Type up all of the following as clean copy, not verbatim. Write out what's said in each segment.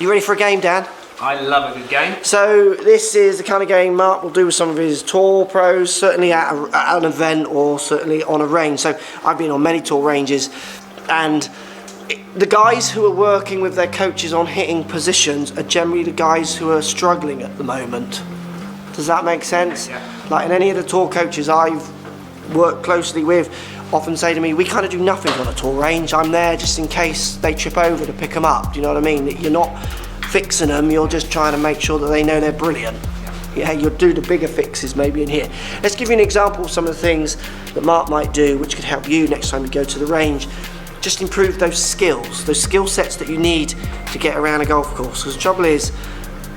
You ready for a game, Dan? I love a good game. So this is the kind of game Mark will do with some of his tour pros, certainly at an event or certainly on a range. So I've been on many tour ranges, and the guys who are working with their coaches on hitting positions are generally the guys who are struggling at the moment. Does that make sense? Yeah. Like, and any of the tour coaches I've worked closely with often say to me, we kind of do nothing on a tour range. I'm there just in case they trip over to pick them up. Do you know what I mean? That you're not fixing them, you're just trying to make sure that they know they're brilliant. Yeah, you'll do the bigger fixes maybe in here. Let's give you an example of some of the things that Mark might do which could help you next time you go to the range. Just improve those skills, those skill sets that you need to get around a golf course. Because the trouble is,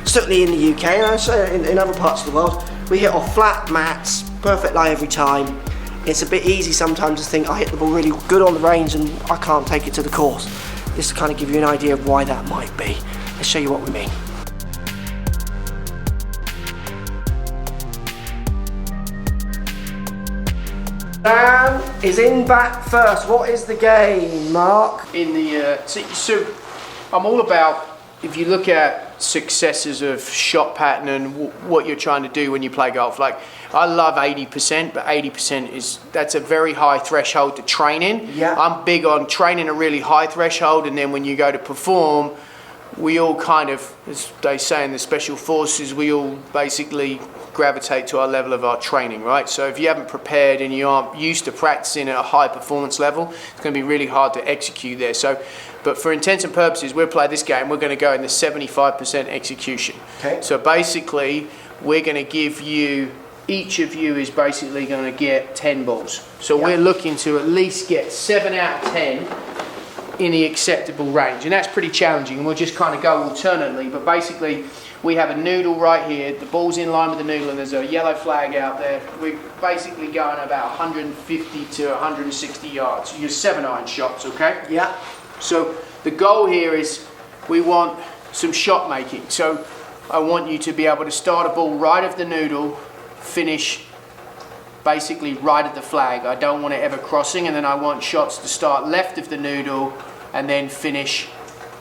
certainly in the UK, and I say in other parts of the world, we hit off flat mats, perfect lie every time. It's a bit easy sometimes to think, I hit the ball really good on the range and I can't take it to the course. This will kind of give you an idea of why that might be. Let's show you what we mean. Dan is in back first. What is the game, Mark? In the so I'm all about, if you look at successes of shot pattern and what you're trying to do when you play golf. Like, I love 80%, but 80% that's a very high threshold to train in. Yeah. I'm big on training a really high threshold, and then when you go to perform, we all kind of, as they say in the special forces, we all basically gravitate to our level of our training, right? So if you haven't prepared and you aren't used to practicing at a high performance level, it's going to be really hard to execute there. So, but for intents and purposes, we'll play this game, we're going to go in the 75% execution. Okay. So basically, we're going to give you, each of you is basically going to get 10 balls. So we're looking to at least get 7 out of 10 in the acceptable range, and that's pretty challenging, and we'll just kind of go alternately. But basically, we have a noodle right here, the ball's in line with the noodle, and there's a yellow flag out there. We're basically going about 150 to 160 yards. Your 7-iron shots, okay? Yeah. So the goal here is we want some shot making. So I want you to be able to start a ball right of the noodle, finish basically right at the flag. I don't want it ever crossing, and then I want shots to start left of the noodle and then finish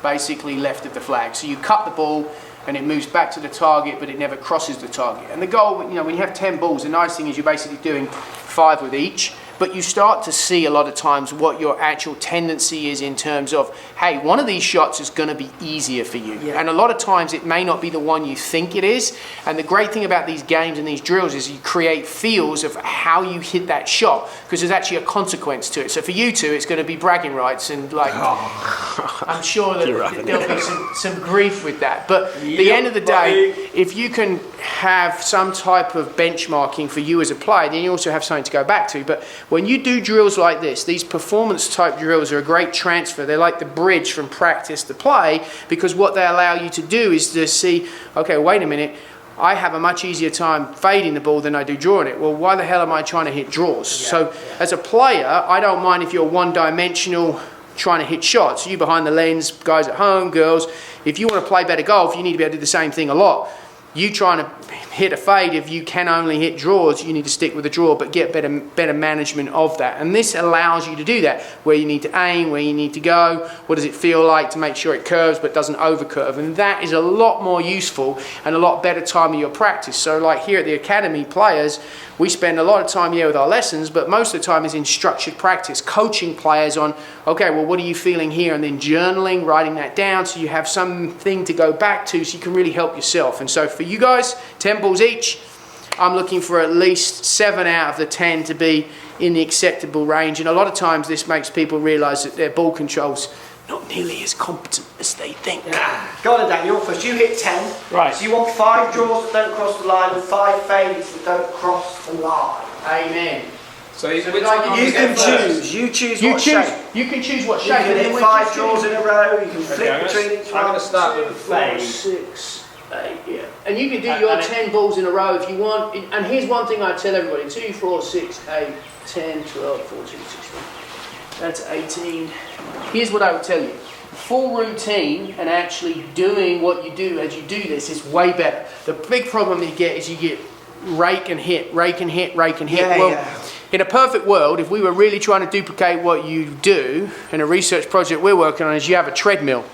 basically left of the flag. So you cut the ball and it moves back to the target, but it never crosses the target. And the goal, you know, when you have 10 balls, the nice thing is you're basically doing 5 with each, but you start to see a lot of times what your actual tendency is in terms of, hey, one of these shots is going to be easier for you. Yeah. And a lot of times it may not be the one you think it is. And the great thing about these games and these drills is you create feels of how you hit that shot, because there's actually a consequence to it. So for you two, it's going to be bragging rights, and like, I'm sure that there'll be some grief with that. But at the end of the day, if you can have some type of benchmarking for you as a player, then you also have something to go back to. But when you do drills like this, these performance type drills are a great transfer. They're like the bridge from practice to play, because what they allow you to do is to see, okay, wait a minute, I have a much easier time fading the ball than I do drawing it. Well, why the hell am I trying to hit draws? So as a player, I don't mind if you're one-dimensional trying to hit shots. You behind the lens, guys at home, girls, if you want to play better golf, you need to be able to do the same thing a lot. You trying to hit a fade, if you can only hit draws, you need to stick with the draw, but get better management of that. And this allows you to do that, where you need to aim, where you need to go, what does it feel like to make sure it curves but doesn't overcurve. And that is a lot more useful and a lot better time of your practice. So like here at the academy, players, we spend a lot of time here with our lessons, but most of the time is in structured practice, coaching players on, okay, well, what are you feeling here? And then journaling, writing that down so you have something to go back to so you can really help yourself. And so for you guys, 10 balls each, I'm looking for at least 7 out of the 10 to be in the acceptable range. And a lot of times this makes people realise that their ball control's not nearly as competent as they think. Go on, Dan, you're first. You hit 10. Right. So you want 5 draws that don't cross the line and 5 fades that don't cross the line. Amen. So You can choose. You choose what shape. You can choose what You shape. can hit 5 draws in a row. You can flick I'm between each one. I'm going to start with a 4, fade. 6, 8, yeah. And you can do your 10 balls in a row if you want. And here's one thing I tell everybody: 2, 4, 6, 8, 10, 12, 14, 16. That's 18. Here's what I would tell you. Full routine and actually doing what you do as you do this is way better. The big problem you get is you get rake and hit, rake and hit, rake and hit. In a perfect world, if we were really trying to duplicate what you do in a research project we're working on, is you have a treadmill.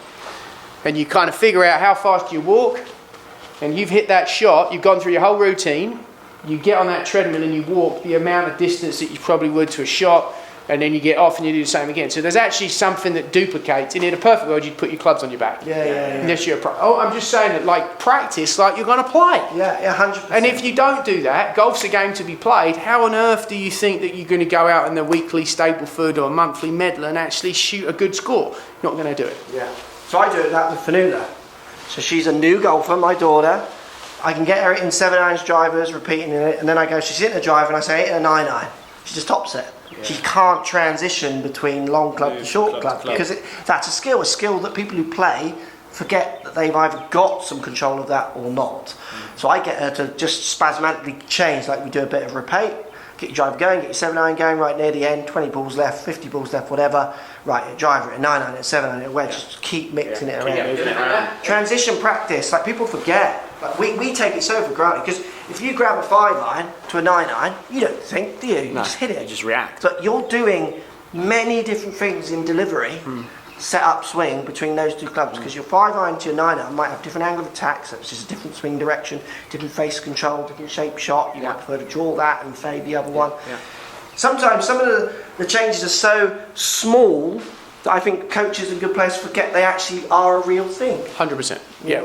and you kind of figure out how fast you walk, and you've hit that shot, you've gone through your whole routine, you get on that treadmill and you walk the amount of distance that you probably would to a shot, and then you get off and you do the same again. So there's actually something that duplicates. And in a perfect world, you'd put your clubs on your back. Yeah. Unless you're a pro. Oh, I'm just saying that, like, practice like you're going to play. Yeah, 100%. And if you don't do that, golf's a game to be played. How on earth do you think that you're going to go out in the weekly Stapleford or monthly medal and actually shoot a good score? You're not going to do it. Yeah. So I do that with Fanula. So she's a new golfer, my daughter. I can get her in 7-iron drivers, repeating it, and then I go, she's hitting a driver, and I say, hit a 9-iron. She just tops it. Yeah. She can't transition between long club and short club because that's a skill that people who play forget that they've either got some control of that or not. So I get her to just spasmodically change, like we do a bit of repeat, get your driver going, get your 7-iron going right near the end, 20 balls left, 50 balls left, whatever. Right, driver at 9-iron, at 7-iron, at wedge, just keep mixing it around. Transition practice, like people forget. Like we take it so for granted because if you grab a 5-iron to a 9-iron, you don't think, do you? You just hit it. You just react. But you're doing many different things in delivery, set up swing between those two clubs because your 5-iron to your 9-iron might have different angle of attack, so it's just a different swing direction, different face control, different shape shot. You might prefer to draw that and fade the other one. Yeah. Sometimes some of the changes are so small that I think coaches and good players forget they actually are a real thing. 100%. Yeah,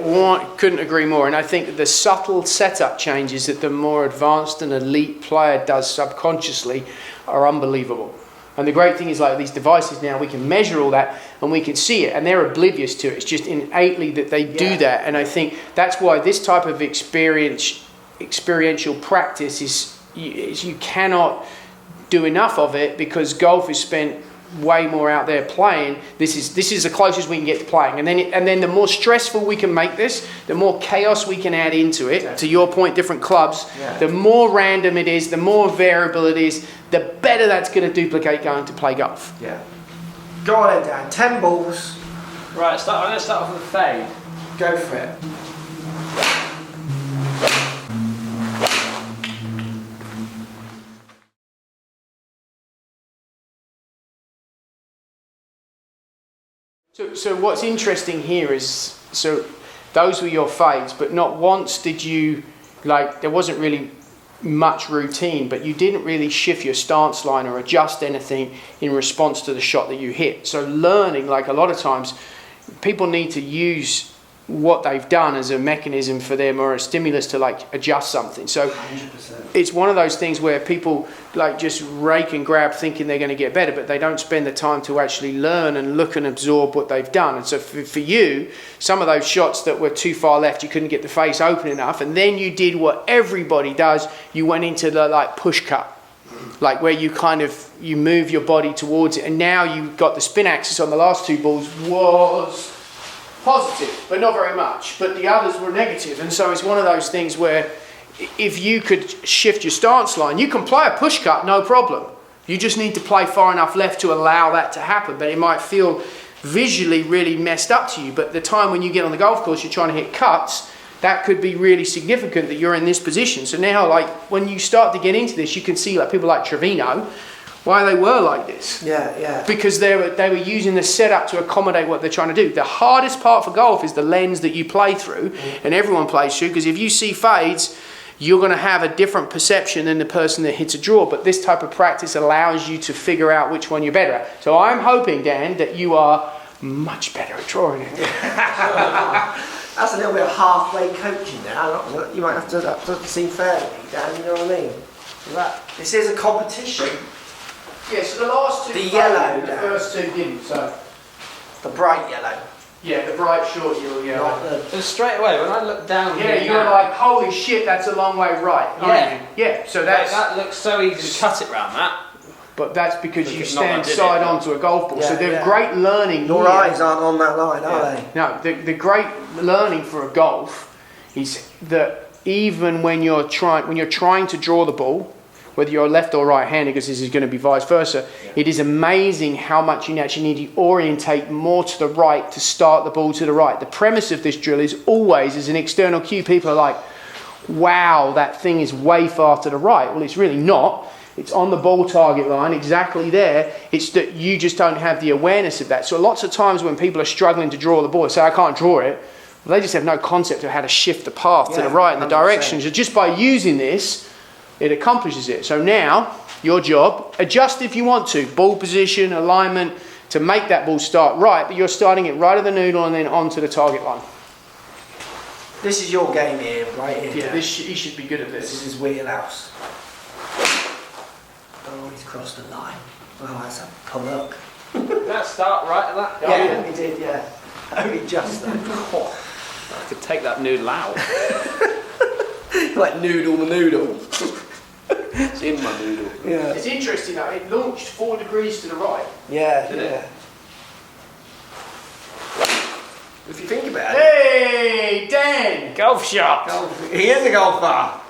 couldn't agree more. And I think the subtle setup changes that the more advanced and elite player does subconsciously are unbelievable. And the great thing is, like, these devices now, we can measure all that and we can see it, and they're oblivious to it. It's just innately that they do that. And I think that's why this type of experiential practice is you cannot do enough of it, because golf is spent way more out there playing. This is the closest we can get to playing, and then the more stressful we can make this, the more chaos we can add into it. Yeah. To your point, different clubs, the more random it is, the more variable it is, the better that's going to duplicate going to play golf. Yeah. Go on then, Dan. 10 balls. Right, I'm going to start off with a fade. Go for it. So what's interesting here is, so those were your fades, but not once did you, like, there wasn't really much routine, but you didn't really shift your stance line or adjust anything in response to the shot that you hit. So learning, like, a lot of times people need to use what they've done as a mechanism for them, or a stimulus to, like, adjust something. So 100%. It's one of those things where people, like, just rake and grab thinking they're going to get better, but they don't spend the time to actually learn and look and absorb what they've done. And so for you, some of those shots that were too far left, you couldn't get the face open enough, and then you did what everybody does, you went into the, like, push cut, like, where you move your body towards it, and now you've got the spin axis on the last two balls was positive, but not very much, but the others were negative. And so it's one of those things where if you could shift your stance line, you can play a push cut, no problem. You just need to play far enough left to allow that to happen, but it might feel visually really messed up to you. But the time when you get on the golf course, you're trying to hit cuts, that could be really significant that you're in this position. So now, like, when you start to get into this, you can see, like, people like Trevino, why they were like this. Yeah. Because they were using the setup to accommodate what they're trying to do. The hardest part for golf is the lens that you play through, and everyone plays through, because if you see fades, you're going to have a different perception than the person that hits a draw. But this type of practice allows you to figure out which one you're better at. So I'm hoping, Dan, that you are much better at drawing it. That's a little bit of halfway coaching there. You might have to, that doesn't seem fair to me, Dan, you know what I mean? This is a competition. Yeah, so the last two, the yellow, the first two didn't, so. The bright yellow. Yeah, the bright short yellow. So straight away, when I look down here, you're like, holy shit, that's a long way right. Yeah, so that looks so easy to cut it round that. But that's because you stand side onto a golf ball. So the great learning Your eyes aren't on that line, are they? No, the great learning for a golf is that even when you're trying to draw the ball, whether you're left or right-handed, because this is going to be vice versa, it is amazing how much you actually need to orientate more to the right to start the ball to the right. The premise of this drill is always, as an external cue, people are like, wow, that thing is way far to the right. Well, it's really not, It's on the ball target line, exactly there. It's that you just don't have the awareness of that. So lots of times when people are struggling to draw the ball, say, I can't draw it, well, they just have no concept of how to shift the path to the right and the 100%. direction. So just by using this, it accomplishes it. So now, your job, adjust if you want to, ball position, alignment, to make that ball start right, but you're starting it right at the noodle and then onto the target line. This is your game here, right here. Yeah, he should be good at this. This is his wheelhouse. Oh, he's crossed the line. Oh, that's a pull up. Did that start right at that? Yeah, he did, yeah. Only just though. I could take that noodle out. Like noodle the noodle. It's in my noodle. Yeah. It's interesting though, it launched 4 degrees to the right. Yeah, Did yeah. it? If you think about it. Hey, Dan! Golf shot! He is a golfer.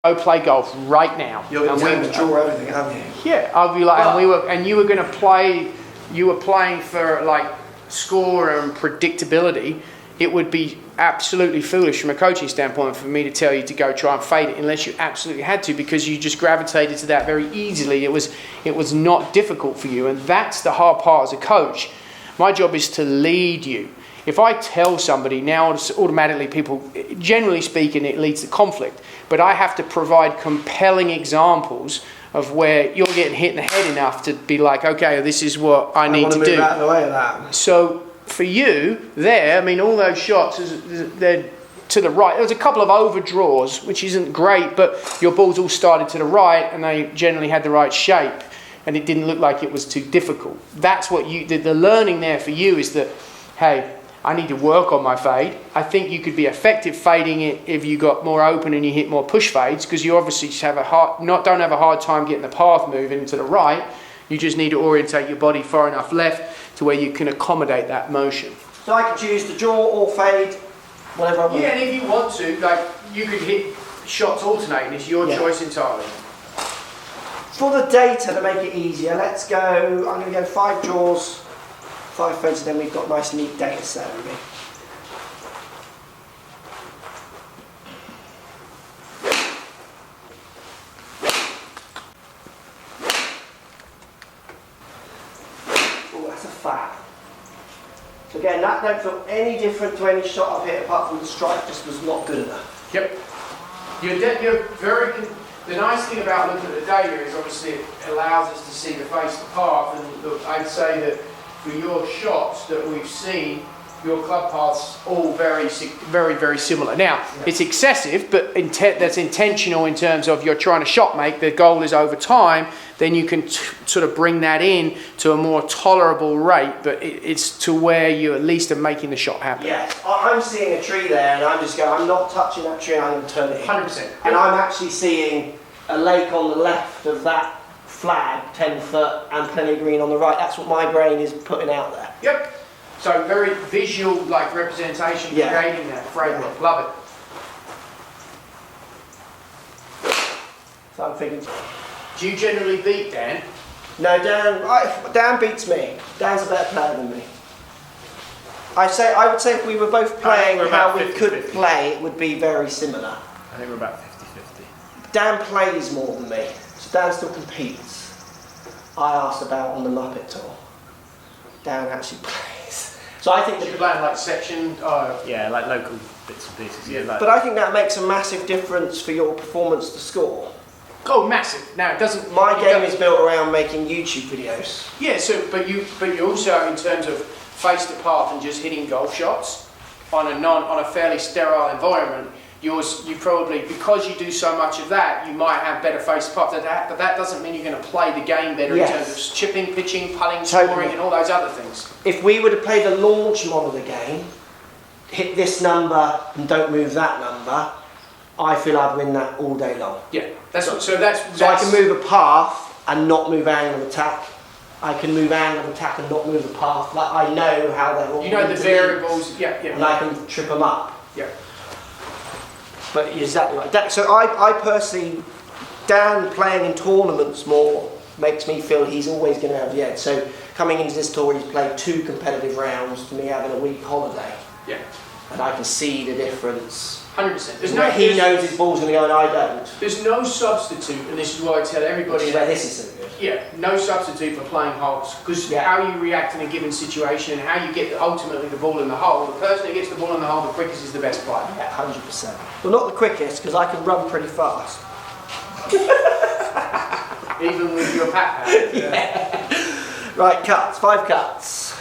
Go play golf right now. You're going to draw everything, aren't you? Yeah, I'll be like, and you were going to play. You were playing for like score and predictability. It would be absolutely foolish from a coaching standpoint for me to tell you to go try and fade it unless you absolutely had to, because you just gravitated to that very easily. It was not difficult for you, and that's the hard part as a coach. My job is to lead you. If I tell somebody now, automatically people, generally speaking, it leads to conflict. But I have to provide compelling examples of where you're getting hit in the head enough to be like, okay, this is what I need to do. Move out of the way of that. So for you there, I mean, all those shots, they're to the right. There was a couple of overdraws, which isn't great, but your balls all started to the right and they generally had the right shape and it didn't look like it was too difficult. That's what the learning there for you is that, hey, I need to work on my fade. I think you could be effective fading it if you got more open and you hit more push fades, because you obviously just don't have a hard time getting the path moving to the right. You just need to orientate your body far enough left to where you can accommodate that motion. So I could choose to draw or fade, whatever I want. Yeah, and if you want to, like, you could hit shots alternating. It's your choice entirely. For the data to make it easier, let's go. I'm going to go 5 draws, 5 fades, and then we've got a nice neat data set with me. Oh, that's a fab. So again, that don't feel any different to any shot I've hit apart from the strike just was not good enough. Yep. You're very. The nice thing about looking at the data is obviously it allows us to see the face of the path, and look, I'd say that for your shots that we've seen, your club paths all very, very similar. Now, it's excessive, but that's intentional in terms of you're trying to shot make. The goal is over time, then you can sort of bring that in to a more tolerable rate, but it's to where you at least are making the shot happen. Yes, I'm seeing a tree there and I'm just going, I'm not touching that tree, I'm going to turn it in. 100%. And I'm actually seeing a lake on the left of that flag, 10 foot, and plenty of green on the right. That's what my brain is putting out there. Yep. So very visual, like representation, creating that framework. Yeah. Love it. So I'm thinking, Do you generally beat Dan? no, Dan beats me. Dan's a better player than me. I would say if we were both playing we're how about we could 50-50. play, it would be very similar. I think we're about 50-50. Dan plays more than me, so Dan still competes. I asked about on the Muppet Tour. Dan actually plays. So I think You're playing like section. Yeah, like local bits and pieces. Yeah, like, but I think that makes a massive difference for your performance to score. Oh, massive. Now it doesn't. My you game don't- is built around making YouTube videos. Yeah. So, but you also in terms of face the path and just hitting golf shots on a fairly sterile environment. You probably, because you do so much of that, you might have better face the path. But that doesn't mean you're going to play the game better Yes. in terms of chipping, pitching, putting, Totally. scoring, and all those other things. If we were to play the launch model of the game, hit this number and don't move that number, I feel I'd win that all day long. Yeah. So I can move a path and not move angle of attack. I can move angle of attack and not move the path. Like I know how they're all. You know the interlinked, variables. Yeah. and I can trip them up. Yeah. But exactly like that. So I personally, Dan playing in tournaments more makes me feel he's always going to have the edge. So coming into this tour, he's played 2 competitive rounds to me having a week holiday. Yeah. And I can see the difference. 100%. He knows his ball's going to go and I don't. There's no substitute, and this is why I tell everybody. Which is where this is so good. Yeah, no substitute for playing holes, because how you react in a given situation and how you get ultimately the ball in the hole. The person who gets the ball in the hole the quickest is the best player. Yeah, 100%. Well, not the quickest, because I can run pretty fast. Even with your pat pad. Yeah. Right, cuts. 5 cuts.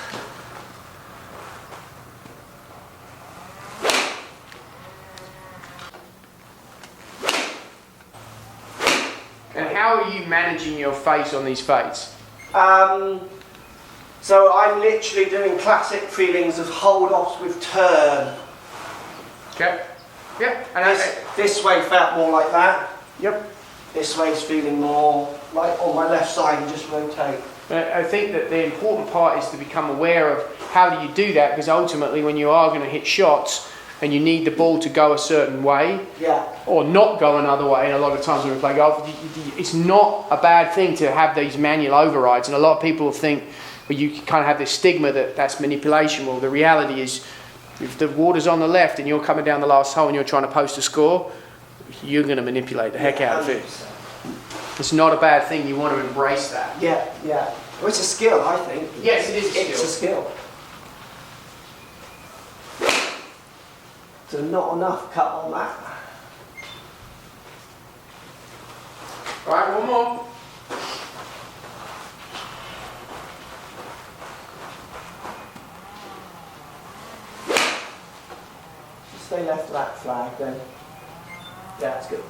And how are you managing your face on these fades? So I'm literally doing classic feelings of hold offs with turn. Okay. Yeah. And this way felt more like that. Yep. This way's feeling more like on my left side and just rotate. I think that the important part is to become aware of how do you do that, because ultimately when you are going to hit shots and you need the ball to go a certain way or not go another way, and a lot of times when we play golf, it's not a bad thing to have these manual overrides, and a lot of people think, well, you kind of have this stigma that that's manipulation. Well, the reality is if the water's on the left and you're coming down the last hole and you're trying to post a score, you're going to manipulate the heck out of it. It's not a bad thing. You want to embrace that. Yeah. Well, it's a skill, I think. Yes, it is a skill. It's a skill. So not enough cut on that. All right, one more. Stay left of that flag then. Yeah, that's good.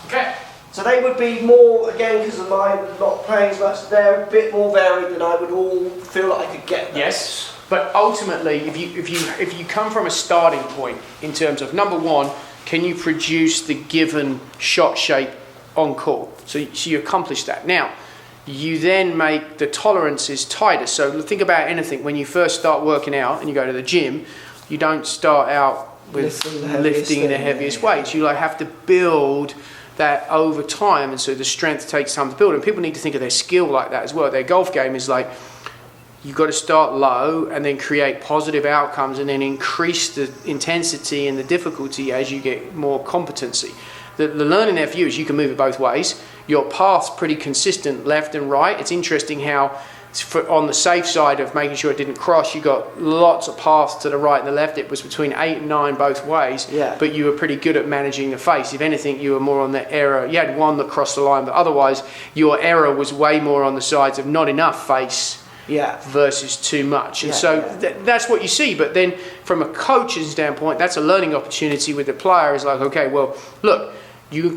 Okay. So they would be more, again, because of my not playing as much, they're a bit more varied than I would all feel like I could get them. Yes, but ultimately, if you come from a starting point in terms of number one, can you produce the given shot shape on court? So you accomplish that. Now, you then make the tolerances tighter. So think about anything. When you first start working out and you go to the gym, you don't start out with lifting the heaviest weights. You have to build that over time, and so the strength takes time to build. And people need to think of their skill like that as well. Their golf game is like, you've got to start low and then create positive outcomes and then increase the intensity and the difficulty as you get more competency. The learning there for you is you can move it both ways. Your path's pretty consistent left and right. It's interesting how on the safe side of making sure it didn't cross, you got lots of paths to the right and the left. It was between 8 and 9 both ways, but you were pretty good at managing the face. If anything, you were more on the error. You had one that crossed the line, but otherwise your error was way more on the sides of not enough face versus too much. And that's what you see. But then from a coaching standpoint, that's a learning opportunity with the player. Is like, okay, well, look,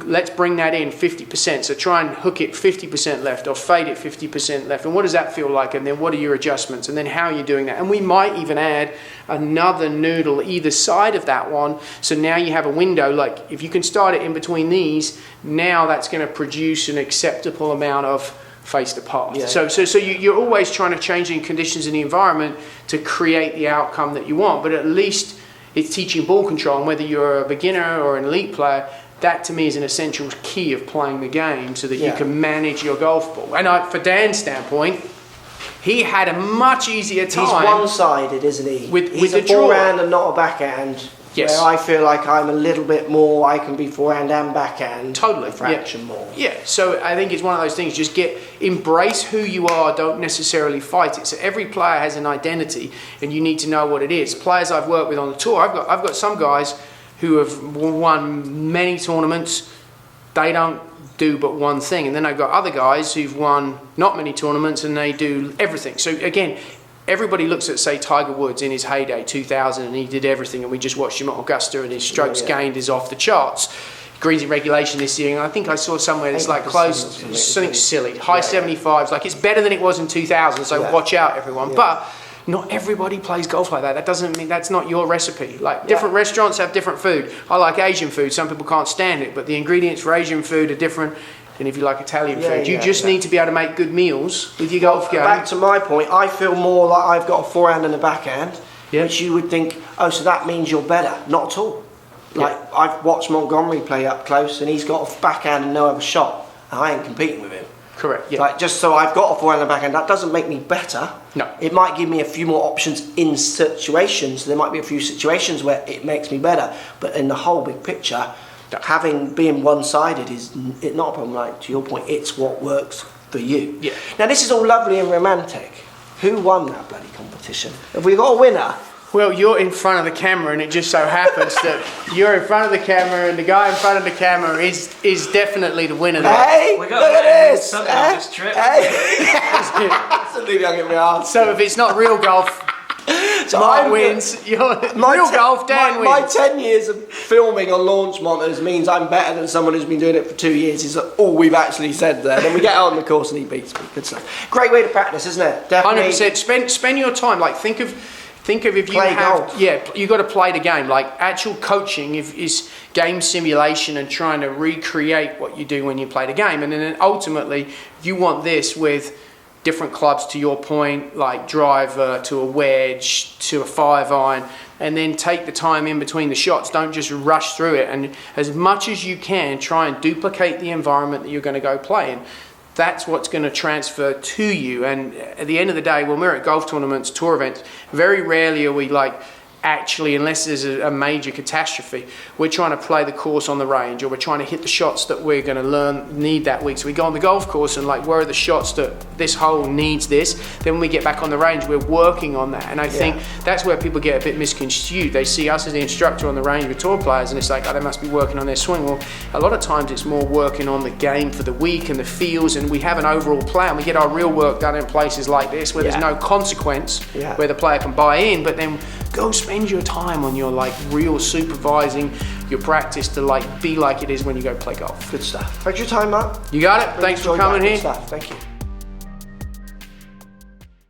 let's bring that in 50%. So try and hook it 50% left or fade it 50% left. And what does that feel like? And then what are your adjustments? And then how are you doing that? And we might even add another noodle either side of that one. So now you have a window, like if you can start it in between these, now that's going to produce an acceptable amount of face to path. So you're always trying to change the conditions in the environment to create the outcome that you want. But at least it's teaching ball control. And whether you're a beginner or an elite player, that to me is an essential key of playing the game so that you can manage your golf ball. And for Dan's standpoint, he had a much easier time. He's one-sided, isn't he? He's a forehand and not a backhand. Yes. Where I feel like I'm a little bit more, I can be forehand and backhand. Totally. A fraction more. Yeah, so I think it's one of those things, just embrace who you are, don't necessarily fight it. So every player has an identity and you need to know what it is. Players I've worked with on the tour, I've got some guys who have won many tournaments, they don't do but one thing. And then I've got other guys who've won not many tournaments and they do everything. So again, everybody looks at, say, Tiger Woods in his heyday, 2000, and he did everything, and we just watched him at Augusta and his strokes gained is off the charts. Greens in regulation this year, and I think I saw somewhere it's like close, something silly, high 75s, like it's better than it was in 2000, so watch out everyone. But not everybody plays golf like that. That doesn't mean that's not your recipe. Like different restaurants have different food. I like Asian food. Some people can't stand it, but the ingredients for Asian food are different than if you like Italian food. You just need to be able to make good meals with your golf game. Back to my point, I feel more like I've got a forehand and a backhand, which you would think, oh, so that means you're better. Not at all. Like I've watched Montgomery play up close, and he's got a backhand and no other shot. And I ain't competing with him. Correct. Yeah. Like, just so I've got a forehand and backhand, that doesn't make me better. No. It might give me a few more options in situations. There might be a few situations where it makes me better, but in the whole big picture, being one-sided is not a problem. Like, to your point, it's what works for you. Yeah. Now, this is all lovely and romantic. Who won that bloody competition? Have we got a winner? Well, you're in front of the camera, and it just so happens that you're in front of the camera, and the guy in front of the camera is definitely the winner there. Hey, We look got at this! something just tripped. Hey! Something I get my arse. So if it's not real golf, So Mark I'm- wins. You're My real te- golf, Dan my wins. 10 years of filming on launch monitors means I'm better than someone who's been doing it for 2 years, is all we've actually said there. Then we get out on the course and he beats me. Good stuff. Great way to practice, isn't it? Definitely. 100%. Spend your time. Like think of if you Play have golf. you got to play the game. Like actual coaching is game simulation and trying to recreate what you do when you play the game. And then ultimately you want this with different clubs, to your point, like driver to a wedge to a 5-iron, and then take the time in between the shots. Don't just rush through it, and as much as you can try and duplicate the environment that you're going to go play in. That's what's going to transfer to you. And at the end of the day, when we're at golf tournaments, tour events, very rarely are we like actually, unless there's a major catastrophe, we're trying to play the course on the range, or we're trying to hit the shots that we're going to need that week. So we go on the golf course and like, where are the shots that this hole needs this? Then when we get back on the range, we're working on that. And I think that's where people get a bit misconstrued. They see us as the instructor on the range with tour players, and it's like, oh, they must be working on their swing. Well, a lot of times it's more working on the game for the week and the feels, and we have an overall plan. We get our real work done in places like this where there's no consequence, where the player can buy in, but then go spend your time on your like real supervising your practice to like be like it is when you go play golf. Good stuff. Thanks for your time, Matt. You got it. Thanks for Enjoyed coming that. here. Good stuff. Thank you.